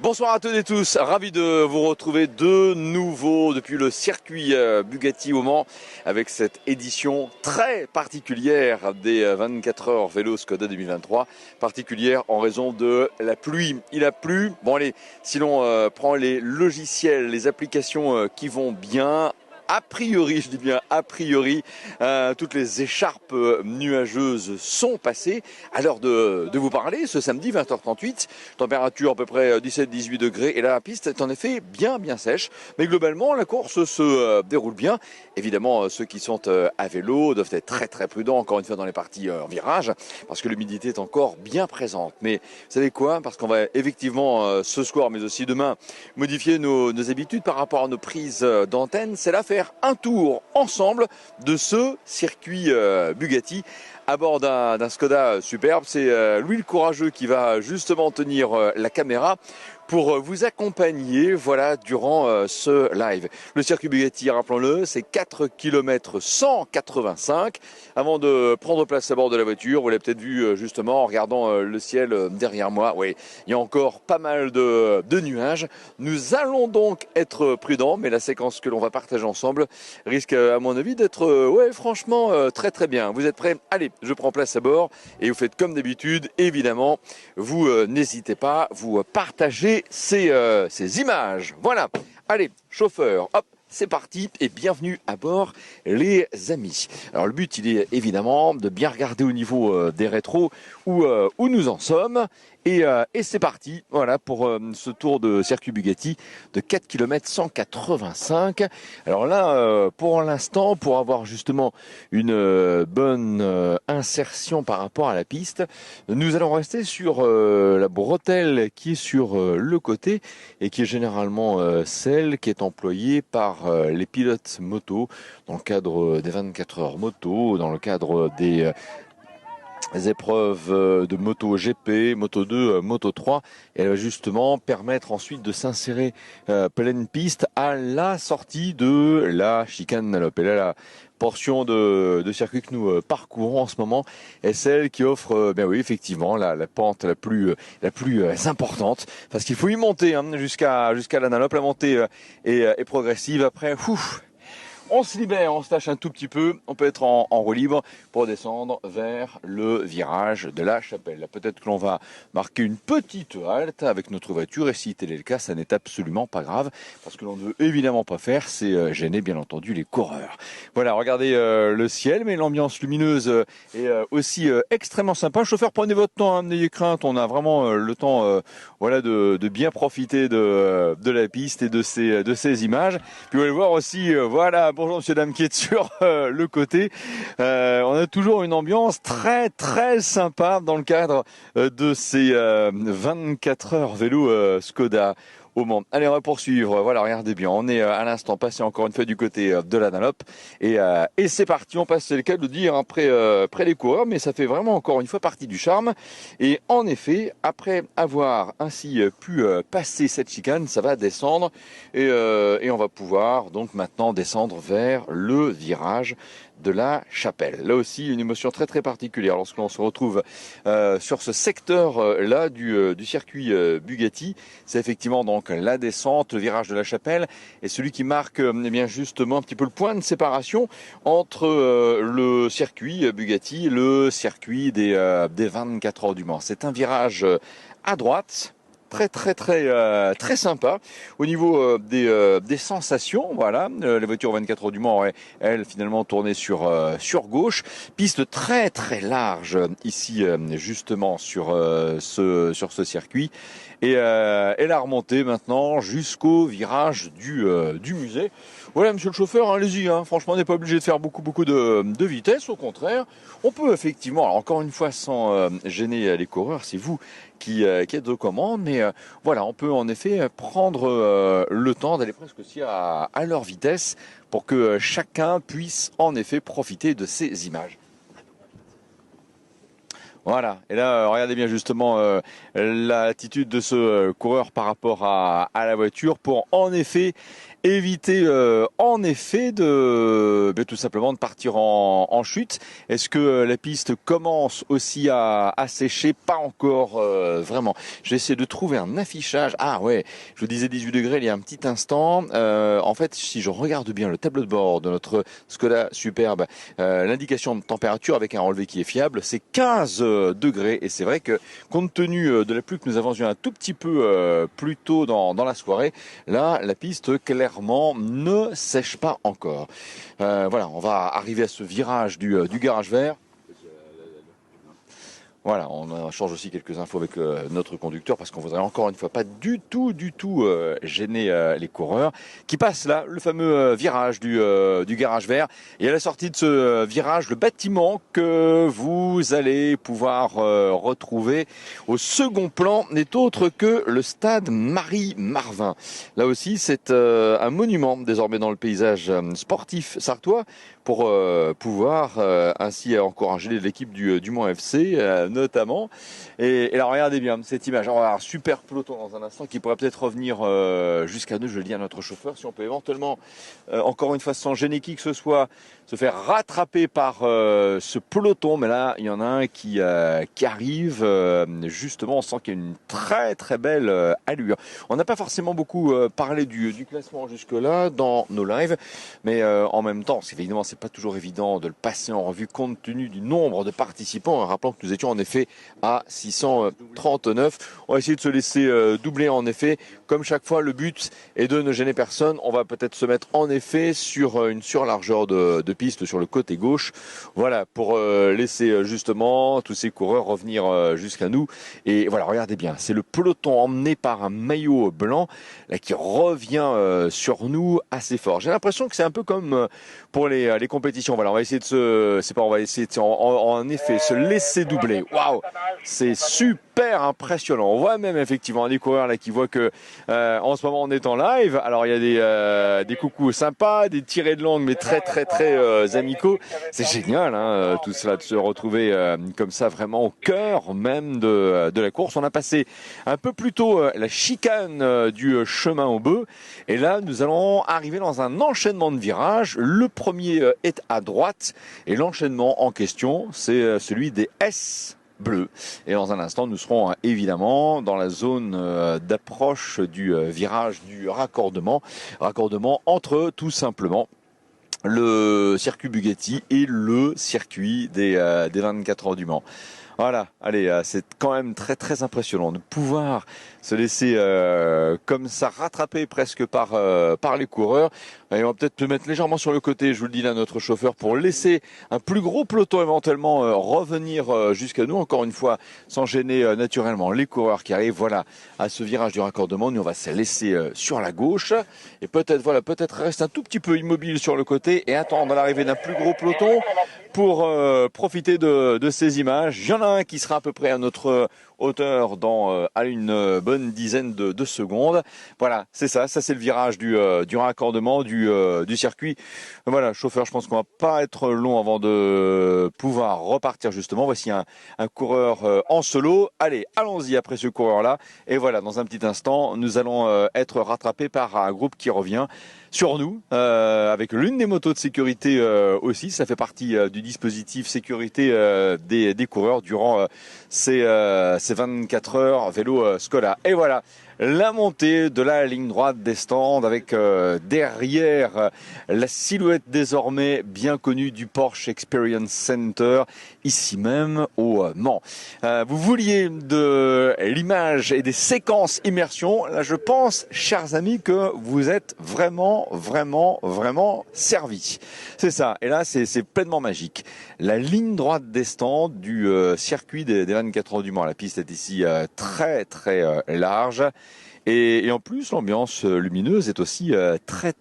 Bonsoir à toutes et tous, ravi de vous retrouver de nouveau depuis le circuit Bugatti au Mans avec cette édition très particulière des 24 heures vélo Skoda 2023, particulière en raison de la pluie. Il a plu, bon allez, si l'on prend les logiciels, les applications qui vont bien, a priori, je dis bien a priori, toutes les écharpes nuageuses sont passées. À l'heure de vous parler, ce samedi 20h38, température à peu près 17-18 degrés et la piste est en effet bien sèche. Mais globalement, la course se déroule bien. Évidemment, ceux qui sont à vélo doivent être très prudents, encore une fois dans les parties en virage, parce que l'humidité est encore bien présente. Mais vous savez quoi? Parce qu'on va effectivement ce soir, mais aussi demain, modifier nos habitudes par rapport à nos prises d'antenne. C'est là faire un tour ensemble de ce circuit Bugatti à bord d'un Skoda superbe. C'est Louis le Courageux qui va justement tenir la caméra pour vous accompagner durant ce live. Le circuit Bugatti, rappelons-le, c'est 4 km 185. Avant de prendre place à bord de la voiture, vous l'avez peut-être vu justement en regardant le ciel derrière moi. Oui, il y a encore pas mal de nuages. Nous allons donc être prudents, mais la séquence que l'on va partager ensemble risque à mon avis d'être franchement très bien. Vous êtes prêts? Allez, je prends place à bord et vous faites comme d'habitude, évidemment, vous n'hésitez pas, vous partagez ces images. Voilà, allez, chauffeur, hop, c'est parti et bienvenue à bord les amis. Alors le but il est évidemment de bien regarder au niveau des rétros où nous en sommes. Et c'est parti, voilà, pour ce tour de circuit Bugatti de 4 km 185. Alors là, pour l'instant, pour avoir justement une bonne insertion par rapport à la piste, nous allons rester sur la bretelle qui est sur le côté et qui est généralement celle qui est employée par les pilotes moto dans le cadre des 24 heures moto, dans le cadre des épreuves de moto GP, moto 2, moto 3, et elle va justement permettre ensuite de s'insérer pleine piste à la sortie de la chicane Nalope. Et là, la portion de circuit que nous parcourons en ce moment est celle qui offre, oui, effectivement, la pente la plus importante, parce qu'il faut y monter jusqu'à la Nalope. La montée est progressive. Après, on se libère, on se lâche un tout petit peu, on peut être en roue libre pour descendre vers le virage de la Chapelle. Là, peut-être que l'on va marquer une petite halte avec notre voiture et si tel est le cas, ça n'est absolument pas grave parce que l'on ne veut évidemment pas faire, c'est gêner bien entendu les coureurs. Voilà, regardez le ciel, mais l'ambiance lumineuse est aussi extrêmement sympa. Chauffeur, prenez votre temps, n'ayez crainte, on a vraiment le temps de bien profiter de la piste et de ces images. Puis vous allez voir aussi, bonjour monsieur dame qui est sur le côté. On a toujours une ambiance très sympa dans le cadre de ces 24 heures vélo Skoda au Mans. Allez, on va poursuivre. Voilà, regardez bien. On est à l'instant passé encore une fois du côté de la Nalope. Et c'est parti. On passe, c'est le cas de le dire, près les coureurs, mais ça fait vraiment encore une fois partie du charme. Et en effet, après avoir ainsi pu passer cette chicane, ça va descendre. Et on va pouvoir donc maintenant descendre vers le virage de la Chapelle. Là aussi, une émotion très particulière lorsque l'on se retrouve sur ce secteur-là du circuit Bugatti. C'est effectivement donc la descente, le virage de la Chapelle, et celui qui marque bien justement un petit peu le point de séparation entre le circuit Bugatti et le circuit des 24 heures du Mans. C'est un virage à droite, très sympa au niveau des sensations. Voilà, la voiture 24 heures du Mans aurait elle finalement tourné sur gauche, piste très large ici justement sur ce circuit et la remontée maintenant jusqu'au virage du musée. Voilà, monsieur le chauffeur, allez-y, franchement on n'est pas obligé de faire beaucoup de vitesse, au contraire on peut effectivement, alors encore une fois sans gêner les coureurs, c'est vous qui êtes aux commandes, mais voilà, on peut en effet prendre le temps d'aller presque aussi à leur vitesse pour que chacun puisse en effet profiter de ces images. Voilà, et là, regardez bien justement l'attitude de ce coureur par rapport à la voiture pour en effet éviter en effet tout simplement de partir en chute. Est-ce que la piste commence aussi à sécher? Pas encore vraiment. J'essaie de trouver un affichage. Ah ouais, je vous disais 18 degrés il y a un petit instant. En fait, si je regarde bien le tableau de bord de notre Skoda Superbe, l'indication de température avec un relevé qui est fiable, c'est 15 degrés. Et c'est vrai que compte tenu de la pluie que nous avons eu un tout petit peu plus tôt dans la soirée, là, la piste clairement ne sèche pas encore. Voilà, on va arriver à ce virage du garage vert. Voilà, on change aussi quelques infos avec notre conducteur parce qu'on voudrait encore une fois pas du tout gêner les coureurs qui passent là, le fameux virage du garage vert. Et à la sortie de ce virage, le bâtiment que vous allez pouvoir retrouver au second plan n'est autre que le stade Marie-Marvin. Là aussi, c'est un monument désormais dans le paysage sportif sartois pour pouvoir ainsi encourager l'équipe du Mans FC notamment. Et là, regardez bien cette image. On va avoir un super peloton dans un instant qui pourrait peut-être revenir jusqu'à nous. Je le dis à notre chauffeur, si on peut éventuellement, encore une fois, sans gêner qui que ce soit, se faire rattraper par ce peloton. Mais là, il y en a un qui arrive. Justement, on sent qu'il y a une très belle allure. On n'a pas forcément beaucoup parlé du classement jusque-là dans nos lives, mais en même temps, évidemment, c'est pas toujours évident de le passer en revue compte tenu du nombre de participants. Rappelons que nous étions en effet à 639. On va essayer de se laisser doubler en effet. Comme chaque fois, le but est de ne gêner personne. On va peut-être se mettre en effet sur une surlargeur de piste sur le côté gauche. Voilà, pour laisser justement tous ces coureurs revenir jusqu'à nous. Et voilà, regardez bien, c'est le peloton emmené par un maillot blanc là, qui revient sur nous assez fort. J'ai l'impression que c'est un peu comme pour les compétitions. Voilà, on va essayer on va essayer de, en effet, se laisser doubler. Waouh, c'est super impressionnant. On voit même effectivement des coureurs là qui voient que en ce moment on est en live. Alors il y a des coucous sympas, des tirés de langue mais très amicaux. C'est génial, hein, tout cela de se retrouver comme ça vraiment au cœur même de la course. On a passé un peu plus tôt la chicane du chemin au bœuf et là nous allons arriver dans un enchaînement de virages. Le premier est à droite et l'enchaînement en question c'est celui des S bleu. Et dans un instant, nous serons évidemment dans la zone d'approche du virage du raccordement entre tout simplement le circuit Bugatti et le circuit des 24 heures du Mans. Voilà, allez, c'est quand même très impressionnant de pouvoir se laisser comme ça rattraper presque par les coureurs. Et on va peut-être te mettre légèrement sur le côté, je vous le dis là, notre chauffeur, pour laisser un plus gros peloton éventuellement revenir jusqu'à nous, encore une fois, sans gêner naturellement les coureurs qui arrivent, voilà, à ce virage du raccordement. Nous, on va se laisser sur la gauche et peut-être rester un tout petit peu immobile sur le côté et attendre l'arrivée d'un plus gros peloton pour profiter de ces images. Il y en a un qui sera à peu près à notre hauteur dans à une bonne dizaine de secondes. Voilà, c'est c'est le virage du raccordement du circuit. Voilà, chauffeur, je pense qu'on va pas être long avant de pouvoir repartir justement. Voici un coureur en solo. Allez, allons-y après ce coureur-là. Et voilà, dans un petit instant, nous allons être rattrapés par un groupe qui revient sur nous, avec l'une des motos de sécurité aussi. Ça fait partie du dispositif sécurité des coureurs durant ces 24 heures vélo Skoda. Et voilà, la montée de la ligne droite des stands avec derrière la silhouette désormais bien connue du Porsche Experience Center, ici même au Mans. Vous vouliez de l'image et des séquences immersion. Là, je pense, chers amis, que vous êtes vraiment servis. C'est ça. Et là, c'est pleinement magique. La ligne droite des stands du circuit des 24 heures du Mans. La piste est ici très large. Et en plus, l'ambiance lumineuse est aussi très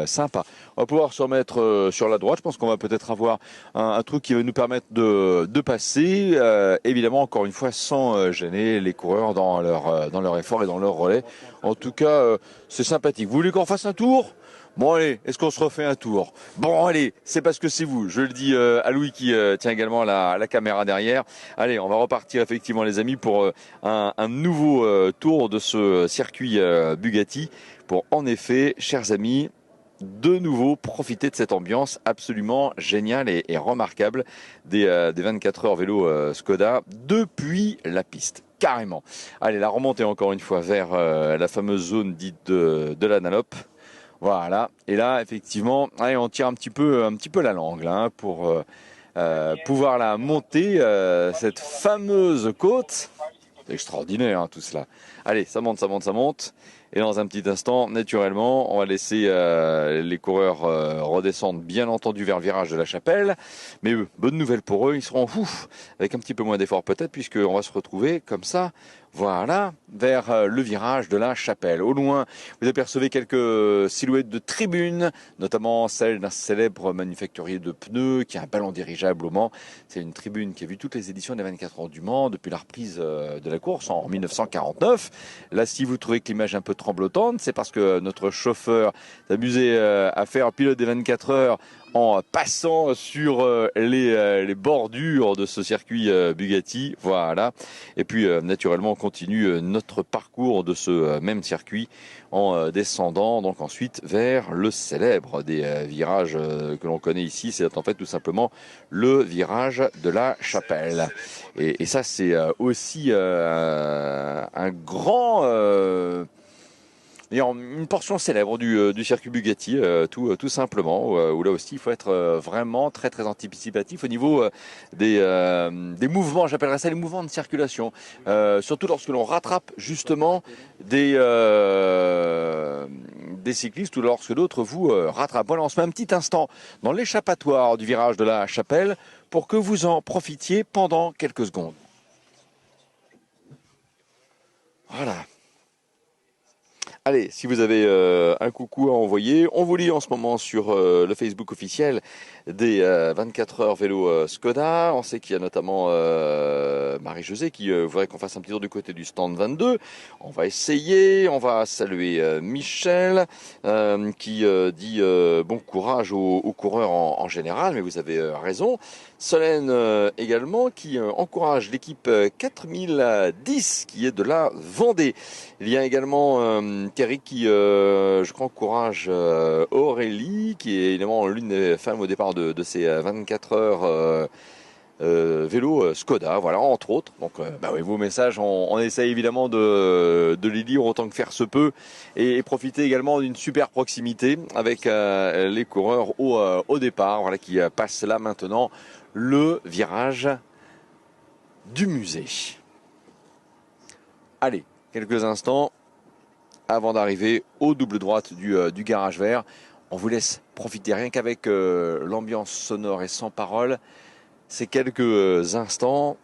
sympa. On va pouvoir se remettre sur la droite. Je pense qu'on va peut-être avoir un truc qui va nous permettre de passer, évidemment, encore une fois, sans gêner les coureurs dans leur effort et dans leur relais. En tout cas, c'est sympathique. Vous voulez qu'on fasse un tour ? Bon allez, est-ce qu'on se refait un tour? Bon allez, c'est parce que c'est vous. Je le dis à Louis qui tient également la caméra derrière. Allez, on va repartir effectivement les amis pour un nouveau tour de ce circuit Bugatti pour en effet, chers amis, de nouveau profiter de cette ambiance absolument géniale et remarquable des 24 heures vélo Skoda depuis la piste. Carrément. Allez, la remontée encore une fois vers la fameuse zone dite de l'Analope. Voilà. Et là, effectivement, allez, on tire un petit peu la langue là, pour pouvoir la monter cette fameuse côte. C'est extraordinaire hein, tout cela. Allez, ça monte, ça monte, ça monte. Et dans un petit instant, naturellement, on va laisser les coureurs redescendre, bien entendu, vers le virage de la Chapelle. Mais eux, bonne nouvelle pour eux, ils seront avec un petit peu moins d'effort peut-être, puisqu'on va se retrouver comme ça, voilà, vers le virage de la Chapelle. Au loin, vous apercevez quelques silhouettes de tribunes, notamment celle d'un célèbre manufacturier de pneus qui a un ballon dirigeable au Mans. C'est une tribune qui a vu toutes les éditions des 24 heures du Mans depuis la reprise de la course en 1949. Là, si vous trouvez que l'image est un peu tremblotante, c'est parce que notre chauffeur s'amusait à faire pilote des 24 heures en passant sur les bordures de ce circuit Bugatti, voilà. Et puis naturellement on continue notre parcours de ce même circuit en descendant donc ensuite vers le célèbre des virages que l'on connaît ici, c'est en fait tout simplement le virage de la Chapelle. Et ça c'est aussi un grand une portion célèbre du circuit Bugatti, tout simplement, où là aussi il faut être vraiment très très anticipatif au niveau des mouvements, j'appellerais ça les mouvements de circulation, surtout lorsque l'on rattrape justement des cyclistes ou lorsque d'autres vous rattrapent. Voilà, on se met un petit instant dans l'échappatoire du virage de la Chapelle pour que vous en profitiez pendant quelques secondes. Voilà. Allez, si vous avez un coucou à envoyer, on vous lit en ce moment sur le Facebook officiel des 24 heures vélo Skoda. On sait qu'il y a notamment Marie-Josée qui voudrait qu'on fasse un petit tour du côté du stand 22. On va essayer, on va saluer Michel qui dit bon courage aux coureurs en général, mais vous avez raison. Solène également qui encourage l'équipe 4010 qui est de la Vendée. Il y a également Thierry qui, je crois, encourage Aurélie qui est évidemment l'une des femmes au départ de ces 24 heures vélo Skoda, voilà, entre autres. Donc bah oui, vos messages, on essaie évidemment de les lire autant que faire se peut et profiter également d'une super proximité avec les coureurs au départ, voilà, qui passent là maintenant le virage du musée. Allez, quelques instants avant d'arriver au double droite du garage vert. On vous laisse profiter rien qu'avec l'ambiance sonore et sans parole. Ces quelques instants,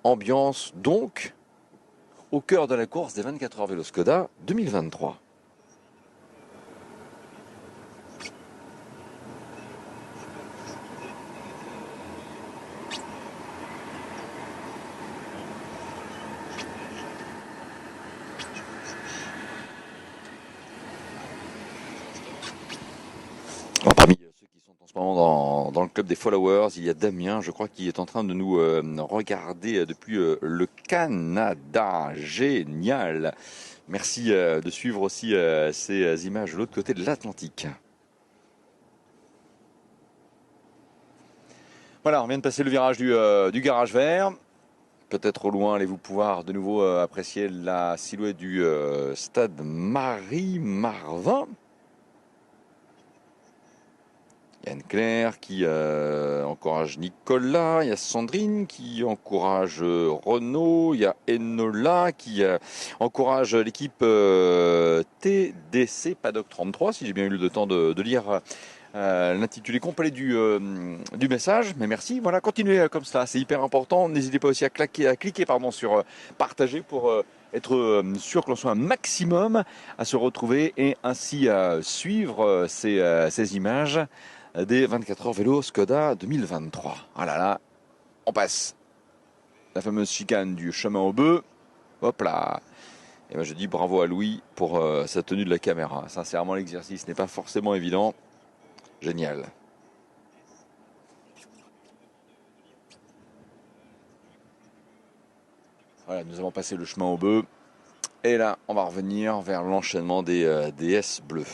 ambiance donc au cœur de la course des 24 heures vélo Skoda 2023. Alors, parmi ceux qui sont en ce moment dans le club des followers, il y a Damien, je crois, qui est en train de nous regarder depuis le Canada. Génial. Merci de suivre aussi ces images de l'autre côté de l'Atlantique. Voilà, on vient de passer le virage du garage vert. Peut-être au loin, allez-vous pouvoir de nouveau apprécier la silhouette du stade Marie-Marvin. Yann Claire qui encourage Nicolas, il y a Sandrine qui encourage Renaud, il y a Enola qui encourage l'équipe TDC Paddock 33, si j'ai bien eu le temps de lire l'intitulé complet du message. Mais merci, voilà, continuez comme ça, c'est hyper important. N'hésitez pas aussi à cliquer sur partager pour être sûr que l'on soit un maximum à se retrouver et ainsi suivre ces images des 24 heures vélo Skoda 2023. Ah là là, on passe la fameuse chicane du chemin aux bœufs. Hop là. Et ben je dis bravo à Louis pour sa tenue de la caméra. Sincèrement, l'exercice n'est pas forcément évident. Génial. Voilà, nous avons passé le chemin au bœuf. Et là, on va revenir vers l'enchaînement des S bleus.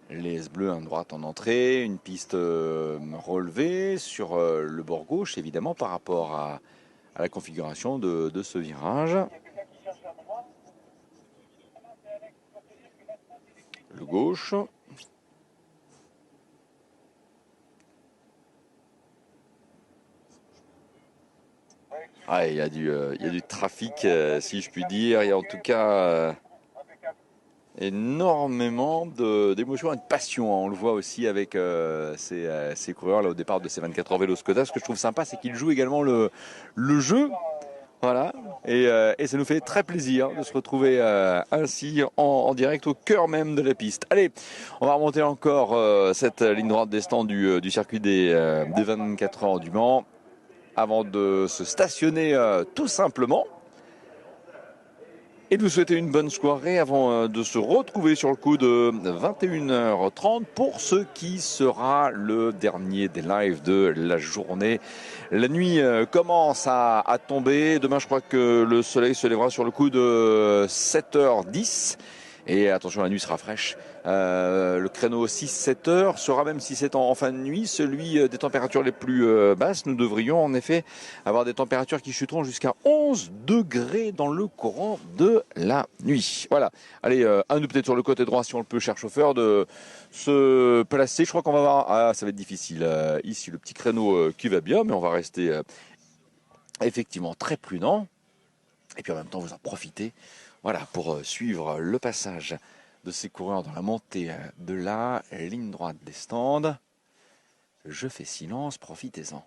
Les S bleus à droite en entrée, une piste relevée sur le bord gauche, évidemment, par rapport à la configuration de ce virage. Le gauche. Ah, il y a du trafic, si je puis dire. Il y a en tout cas énormément d'émotions et de passion. On le voit aussi avec ces coureurs là au départ de ces 24 heures vélo Skoda. Ce que je trouve sympa, c'est qu'ils jouent également le jeu. Voilà, et ça nous fait très plaisir de se retrouver ainsi en direct au cœur même de la piste. Allez, on va remonter encore cette ligne droite des stands du circuit des 24 heures du Mans avant de se stationner tout simplement et de vous souhaiter une bonne soirée avant de se retrouver sur le coup de 21h30 pour ce qui sera le dernier des lives de la journée. La nuit commence à tomber. Demain, je crois que le soleil se lèvera sur le coup de 7h10. Et attention, la nuit sera fraîche. Le créneau 6-7 heures sera, même si c'est en fin de nuit, celui des températures les plus basses. Nous devrions en effet avoir des températures qui chuteront jusqu'à 11 degrés dans le courant de la nuit. Voilà. Allez, un nous peut-être sur le côté droit, si on le peut, cher chauffeur, de se placer. Je crois qu'on va voir. Ah, ça va être difficile. Ici, le petit créneau qui va bien, mais on va rester effectivement très prudent. Et puis en même temps, vous en profitez. Voilà, pour suivre le passage de ces coureurs dans la montée de la ligne droite des stands. Je fais silence, profitez-en.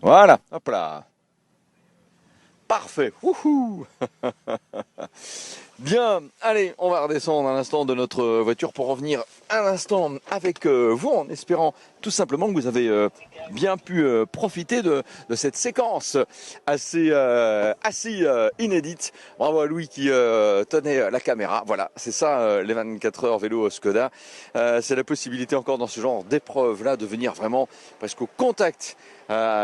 Voilà, hop là. Parfait. Wouhou. Bien, allez, on va redescendre un instant de notre voiture pour revenir un instant avec vous, en espérant tout simplement que vous avez bien pu profiter de cette séquence assez inédite. Bravo à Louis qui tenait la caméra. Voilà, c'est ça les 24 heures vélo Skoda. C'est la possibilité encore dans ce genre d'épreuve-là de venir vraiment presque au contact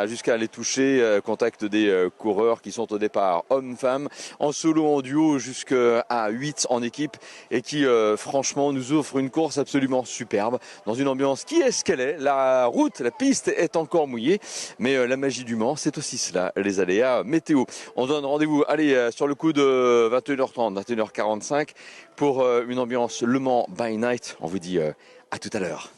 jusqu'à les toucher, contact des coureurs qui sont au départ hommes-femmes, en solo, en duo, jusqu'à 8 en équipe, et qui franchement nous offre une course absolument superbe, dans une ambiance qui est ce qu'elle est. La route, la piste est encore mouillée, mais la magie du Mans, c'est aussi cela, les aléas météo. On donne rendez-vous, allez, sur le coup de 21h30, 21h45, pour une ambiance Le Mans by Night. On vous dit à tout à l'heure.